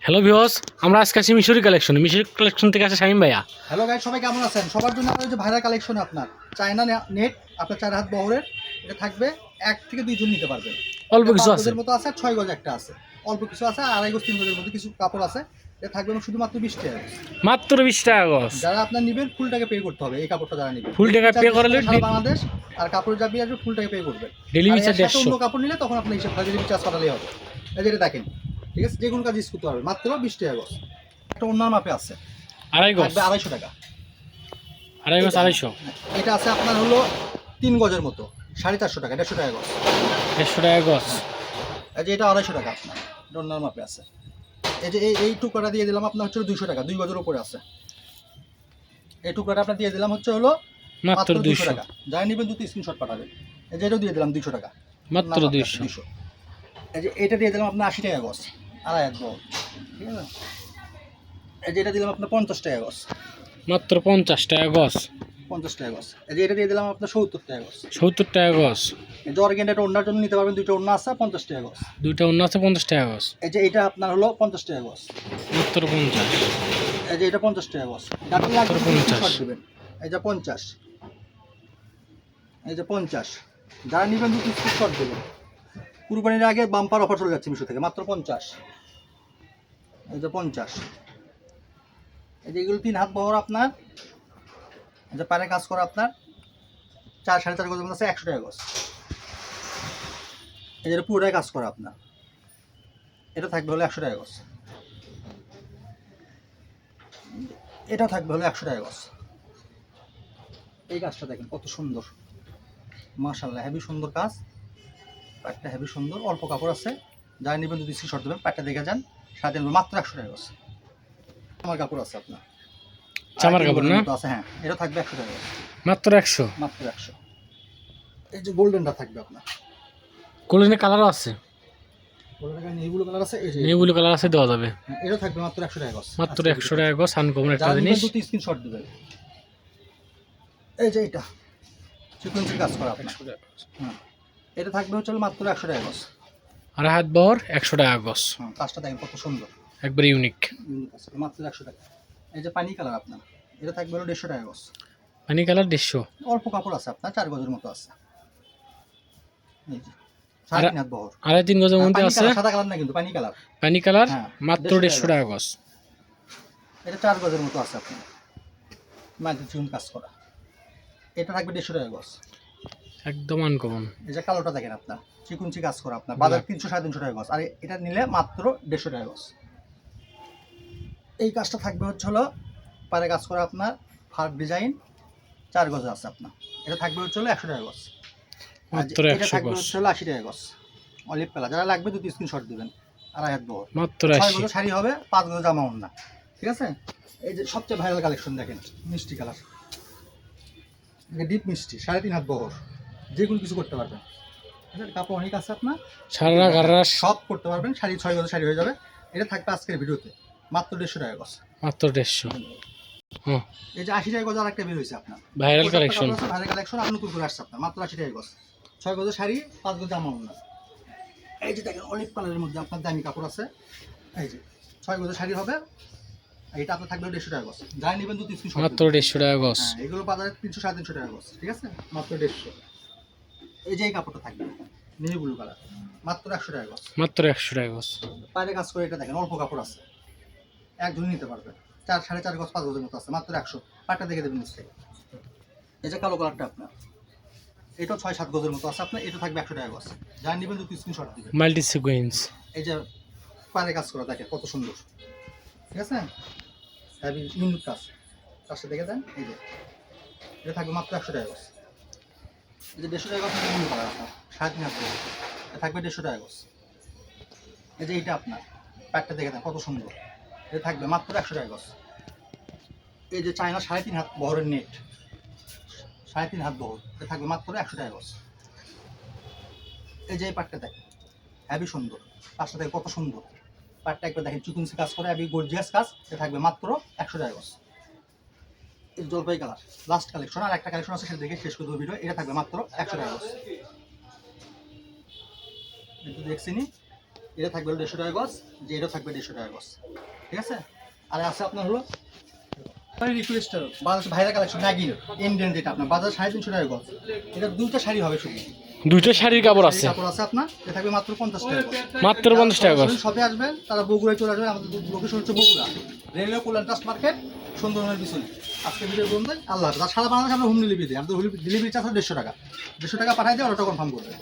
Hello viewers, আমরা আজকে আছি মিশরি কালেকশন থেকে আছে শামীম ভাইয়া। হ্যালো গাইস, সবাই কেমন আছেন? সবার জন্য আমাদের যে ভাইরাল কালেকশন আপনার চায়না নেট, আপনার 4 হাত বহরের, এটা থাকবে 1 থেকে 2 জন নিতে পারবেন। অল্প কিছু আছে, 5 গজের মতো আছে, 6 গজ একটা আছে, অল্প কিছু আছে, 2.5 গজ 3 গজের মধ্যে কিছু কাপড় আছে। এটা থাকবে শুধুমাত্র 20 টাকা। মাত্র 20 টাকা গজ। যারা আপনার নেবেন ফুল টাকা পে করতে হবে। এই কাপড়টা যারা নেবেন ফুল টাকা পে করলে সারা বাংলাদেশ, আর কাপড় যাবে আসবে ফুল টাকা পে করবেন। ডেলিভারি চার্জ আর সাথে 150। অন্য কাপড় নিলে তখন আপনি হিসাব করে ডেলিভারি চার্জ পাঠালেই হবে। এই যে এটা দেখেন, ঠিক আছে, যে কোনো কাজ ইউজ করতে পারবেন মাত্র 20 টাকা গজ। একটা অন্যান্য মাপে আছে, আড়াই গজ, থাকবে 250 টাকা। আড়াই গজ 250। এটা আছে আপনার হলো 3 গজের মতো, 450 টাকা, 150 টাকা গজ। 150 টাকা গজ। এই যে এটা 250 টাকা আপনার, ডলার মাপে আছে। এই যে এই টুকরাটা দিয়ে দিলাম আপনার হচ্ছে 200 টাকা, 2 গজের উপরে আছে। এই টুকরাটা আপনার দিয়ে দিলাম হচ্ছে হলো মাত্র 200 টাকা। যারা নেবেন দুটো স্ক্রিনশট পাঠাবেন। এই যে এটাও দিয়ে দিলাম 200 টাকা, মাত্র 200। এই যে এটা দিয়ে দিলাম আপনার 80 টাকা গজ, আড়াই এক গজ, ঠিক আছে। এই যে এটা দিলাম আপনার 50 টাকা গজ, মাত্র 50 টাকা গজ। 50 টাকা গজ। এই যে এটা দিয়ে দিলাম আপনার 70 টাকা গজ। 70 টাকা গজ। এই যে অর্গেন্ডাটা ওড়নার জন্য নিতে পারবেন, দুইটা ওড়না আছে, 50 টাকা গজ। দুইটা অন্য আছে 50 টাকা গজ। এই যে এটা আপনার হলো 50 টাকা গজ, মাত্র 50। এই যে এটা 50 টাকা গজ। ডাবল লাগবে 50 শর্ট দিবেন। এই যে 50, এই যে 50। যারা নেবেন দুটো শর্ট দিবেন। কুরবানির আগে বাম্পার অফার চলে যাচ্ছে মিশো থেকে, মাত্র 50। এই যে 50। এই যে এগুলো 3 হাত বহর আপনার, এই যে পায়ে কাজ করা আপনার 4-4.5 গজের মধ্যে আছে, 100 টাকা গজ। এই যে পুরোটাই কাজ করা আপনার, এটা থাকবে হলো 100 টাকা গজ। এটা থাকবে হলো 100 টাকা গজ। এই কাজটা দেখেন কত সুন্দর, মাশাআল্লাহ, হেভি সুন্দর কাজ। প্যাকটা হেভি সুন্দর, অল্প কাপড় আছে। যারা নেবেন যদি স্ক্রিনশট দেবেন, প্যাকটা দেখে যান। সাথে মাত্র 100 টাকা গজ। আমার কাপড় আছে আপনার, চামার কাপড় না আছে, হ্যাঁ, এটা থাকবে 100 টাকা গজ, মাত্র 100। মাত্র 100। এই যে গোল্ডেনটা থাকবে আপনার, গোল্ডেনের কালারও আছে, গোল্ডেন নেভি কালার আছে, এই যে নেভি কালার আছে, দেওয়া যাবে। এটা থাকবে মাত্র 100 টাকা গজ, মাত্র 100 টাকা গজ। আনকমন একটা যারা জিনিস। নেবেন দুটো স্ক্রিনশট দিবেন। এই যে এটা সিকোয়েন্সি কাজ করা আপনার, হ্যাঁ, এটা থাকবে হচ্ছে মাত্র 100 টাকা গজ। আড়াই হাত বহর 100 টাকা গজ। হ্যাঁ, কাজটা দেখেন কত সুন্দর, একবারে ইউনিক। মাত্র 100 টাকা। এই যে পানি কালার আপনার, এটা থাকবে হলো 150 টাকা গজ। পানি কালার 150। অল্প কাপড় আছে আপনার, 4 গজের মতো আছে। এই যে 3.5 হাত বহর, আড়াই 3 গজের মধ্যে আছে। সাদা কালার না কিন্তু পানি কালার, পানি কালার, হ্যাঁ, মাত্র 150 টাকা গজ। এটা 4 গজের মতো আছে আপনার, মাল্টি চুন কাজ করা। এটা থাকবে 150 টাকা গজ। একদম আনকমন। এই যে কালোটা দেখেন আপনার, চিকুনচি কাজ করা আপনার, বাজার 300-350 টাকা গজ, আর এটা নিলে মাত্র 150 টাকা গজ। এই কাজটা থাকবে হচ্ছে হলো পারে কাজ করা আপনার, ফার ডিজাইন, 4 গজ আছে আপনার। এটা থাকবে হচ্ছে হলো 100 টাকা গজ। মাত্র এটা 100 থাকবে গজ। হচ্ছে হলো 80 টাকা গজ। অলিভ কালার, যারা লাগবে দুটো স্ক্রিনশট দিবেন। আড়াই হাত বহর, মাত্র 6 80। গজ শাড়ি হবে, 5 গজ জামা ওড়না, ঠিক আছে। এই যে সবচেয়ে ভাইরাল কালেকশন দেখেন, মিষ্টি কালার, ডিপ মিষ্টি, 3.5 হাত বহর, যে কোনো কিছু করতে পারবেন। কাপড় অনেক আছে আপনার, সারা গাররা সব করতে পারবেন। শাড়ি 6 গজ শাড়ি হয়ে যাবে। এটা থাকবে আজকের ভিডিওতে মাত্র 150 টাকা গজ। মাত্র 150। হ্যাঁ, এই যে 80 টাকা গজ আর একটা বের হয়েছে আপনার, ভাইরাল কালেকশন। ভাইরাল কালেকশন আর নতুন করে আসছে আপনার, মাত্র 80 টাকা গজ। 6 গজ শাড়ি, 5 গজ জামা ওড়না। এই যে দেখেন অলিভ কালারের মধ্যে আপনার দামি কাপড় আছে। এই যে 6 গজ শাড়ি হবে, এটা আপনার থাকবে 150 টাকা গজ। যাই নেবেন দুটো স্ক্রিনশট, মাত্র 150 টাকা গজ। হ্যাঁ, এগুলো বাজারে 300-350 টাকা গজ, ঠিক আছে, মাত্র 150। এই যে এই কাপড়টা থাকবে নেভি ব্লু কালার, মাত্র 100 টাকা গজ। মাত্র 100 টাকা গজ। বাইরে কাজ করে এটা দেখেন, অল্প কাপড় আছে, একজন নিতে পারবে। 4-4.5 গজ, 5 গজের মতো আছে, মাত্র 100। পাটটা দেখে দেবেন নিচে। এই যে কালো কালারটা আপনার, এটাও 6-7 গজের মতো আছে আপনার, এটা থাকবে 100 টাকা গজ। যা নেবেন দুটো স্ক্রিনশট দিবেন। Multi sequence. এই যে পায়ে কাজ করা দেখেন কত সুন্দর, ঠিক আছে, হেভি ইউনিক কাজ। কাজটা দেখে দেন। এই যে এটা থাকবে মাত্র 100 টাকা গজ। এই যে 150 টাকা গজ নিয়ে করা আপনার, 3.5 হাত বহর, এটা থাকবে 150 টাকা গজ। এই যে এটা আপনার, প্যাকটা দেখে দেন কত সুন্দর, এটা থাকবে মাত্র 100 টাকা গজ। এই যে চায়না 3.5 হাত বহরের নেট, 3.5 হাত বহর, এটা থাকবে মাত্র 100 টাকা গজ। এই যে এই পাটটা দেখেন হেভি সুন্দর, পাঁচটা দেখেন কত সুন্দর, পাটটা একবার দেখেন চিকুনসি কাজ করে, হেভি গর্জিয়াস কাজ, এটা থাকবে মাত্র 100 টাকা গজ। এই জলপাই কালার লাস্ট কালেকশন, আর একটা কালেকশন আছে সেটা দেখে শেষ করে দেবো ভিডিও। এটা থাকবে মাত্র 100 টাকা গজ। একটু দেখছিনি, এটা থাকবে হলো 150 টাকা গজ, যে এটা থাকবে 150 টাকা গজ, ঠিক আছে। আর আছে আপনার হলো রিকোয়েস্টার বাজার ভাইরা কালেকশন নাগিন ইন্ডিয়ান, যেটা আপনার বাজার 350 টাকা গজ। এটা দুইটা শাড়ি হবে শুধু, দুইটা শাড়ির কাপড় আছে, কাপড় আছে আপনার। এটা থাকবে মাত্র 50 টাকা গজ। মাত্র 50 টাকা গজ। সবে আসবেন তারা বগুড়ায় চলে আসবেন, আমাদের লোকেশন হচ্ছে বগুড়া রেলওয়ে কল্যাণ ট্রাস্ট মার্কেট সুন্দরবনের পিছনে। আজকে ভিডিও বন্ধ, আল্লাহ হাফেজ। আর সারা বাংলাদেশে আমরা হোম ডেলিভারি দিই, আমাদের ডেলিভারি চার্জ 150 টাকা, 150 টাকা পাঠাই দিয়ে অর্ডারটা কনফার্ম করবেন।